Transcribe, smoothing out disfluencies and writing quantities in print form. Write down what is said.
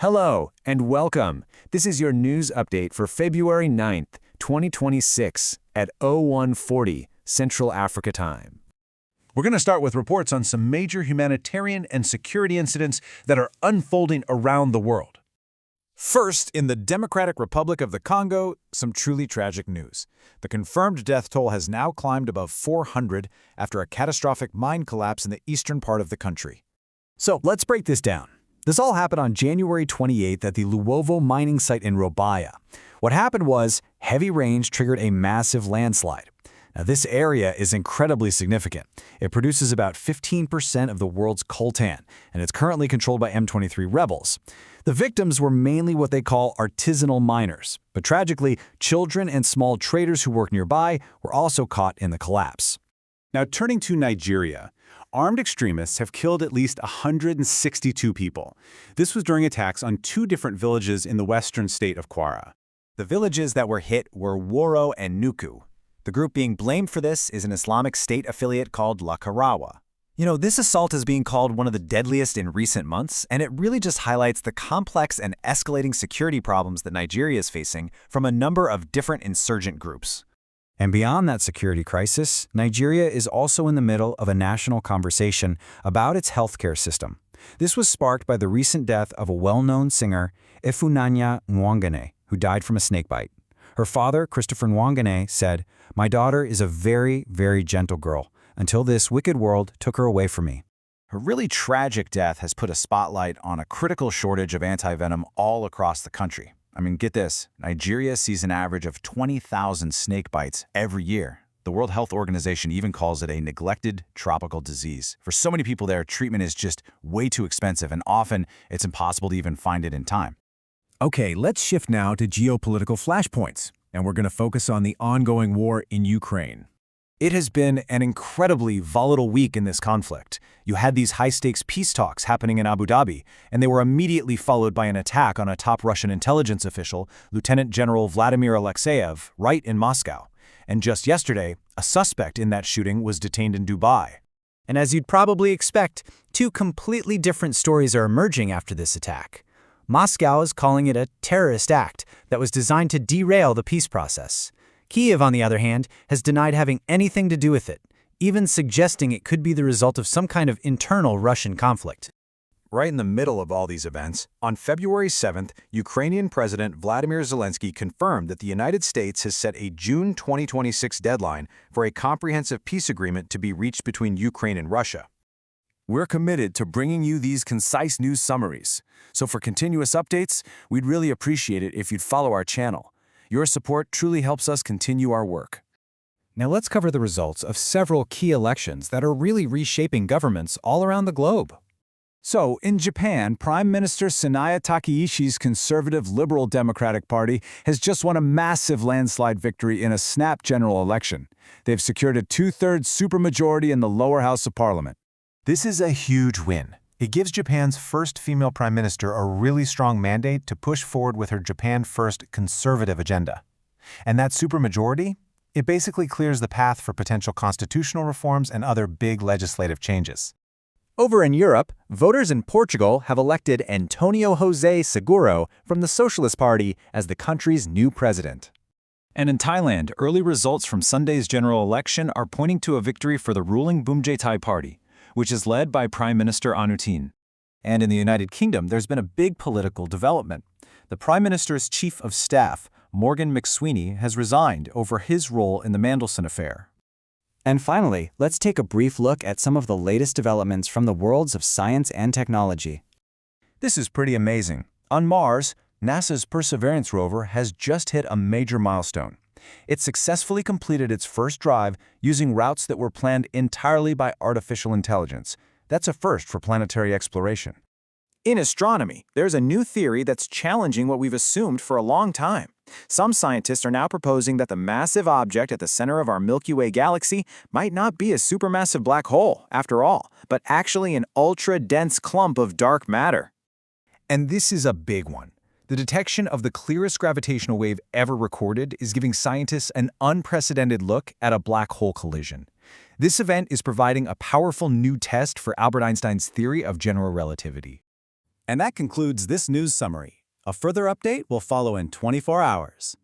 Hello and welcome. This is your news update for February 9th, 2026 at 0140 Central Africa Time. We're going to start with reports on some major humanitarian and security incidents that are unfolding around the world. First, in the Democratic Republic of the Congo, some truly tragic news. The confirmed death toll has now climbed above 400 after a catastrophic mine collapse in the eastern part of the country. So let's break this down. This all happened on January 28th at the Luovo mining site in Robaya. What happened was heavy rains triggered a massive landslide. Now, this area is incredibly significant. It produces about 15% of the world's coltan, and it's currently controlled by M23 rebels. The victims were mainly what they call artisanal miners, but tragically, children and small traders who work nearby were also caught in the collapse. Now, turning to Nigeria, armed extremists have killed at least 162 people. This was during attacks on two different villages in the western state of Kwara. The villages that were hit were Woro and Nuku. The group being blamed for this is an Islamic State affiliate called La Karawa. This assault is being called one of the deadliest in recent months, and it really just highlights the complex and escalating security problems that Nigeria is facing from a number of different insurgent groups. And beyond that security crisis, Nigeria is also in the middle of a national conversation about its healthcare system. This was sparked by the recent death of a well-known singer, Ifunanya Nwangane, who died from a snakebite. Her father, Christopher Nwangane, said, "My daughter is a very, very gentle girl, until this wicked world took her away from me." Her really tragic death has put a spotlight on a critical shortage of antivenom all across the country. Get this, Nigeria sees an average of 20,000 snake bites every year. The World Health Organization even calls it a neglected tropical disease. For so many people there, treatment is just way too expensive, and often it's impossible to even find it in time. Okay, let's shift now to geopolitical flashpoints, and we're going to focus on the ongoing war in Ukraine. It has been an incredibly volatile week in this conflict. You had these high-stakes peace talks happening in Abu Dhabi, and they were immediately followed by an attack on a top Russian intelligence official, Lieutenant General Vladimir Alexeyev, right in Moscow. And just yesterday, a suspect in that shooting was detained in Dubai. And as you'd probably expect, two completely different stories are emerging after this attack. Moscow is calling it a terrorist act that was designed to derail the peace process. Kyiv, on the other hand, has denied having anything to do with it, even suggesting it could be the result of some kind of internal Russian conflict. Right in the middle of all these events, on February 7th, Ukrainian President Vladimir Zelensky confirmed that the United States has set a June 2026 deadline for a comprehensive peace agreement to be reached between Ukraine and Russia. We're committed to bringing you these concise news summaries, so for continuous updates, we'd really appreciate it if you'd follow our channel. Your support truly helps us continue our work. Now let's cover the results of several key elections that are really reshaping governments all around the globe. So, in Japan, Prime Minister Sanae Takaichi's conservative Liberal Democratic Party has just won a massive landslide victory in a snap general election. They've secured a two-thirds supermajority in the lower house of parliament. This is a huge win. It gives Japan's first female prime minister a really strong mandate to push forward with her Japan First conservative agenda. And that supermajority? It basically clears the path for potential constitutional reforms and other big legislative changes. Over in Europe, voters in Portugal have elected Antonio José Seguro from the Socialist Party as the country's new president. And in Thailand, early results from Sunday's general election are pointing to a victory for the ruling Bumjaithai Party, which is led by Prime Minister Anutin. And in the United Kingdom, there's been a big political development. The Prime Minister's Chief of Staff, Morgan McSweeney, has resigned over his role in the Mandelson affair. And finally, let's take a brief look at some of the latest developments from the worlds of science and technology. This is pretty amazing. On Mars, NASA's Perseverance rover has just hit a major milestone. It successfully completed its first drive using routes that were planned entirely by artificial intelligence. That's a first for planetary exploration. In astronomy, there's a new theory that's challenging what we've assumed for a long time. Some scientists are now proposing that the massive object at the center of our Milky Way galaxy might not be a supermassive black hole, after all, but actually an ultra-dense clump of dark matter. And this is a big one. The detection of the clearest gravitational wave ever recorded is giving scientists an unprecedented look at a black hole collision. This event is providing a powerful new test for Albert Einstein's theory of general relativity. And that concludes this news summary. A further update will follow in 24 hours.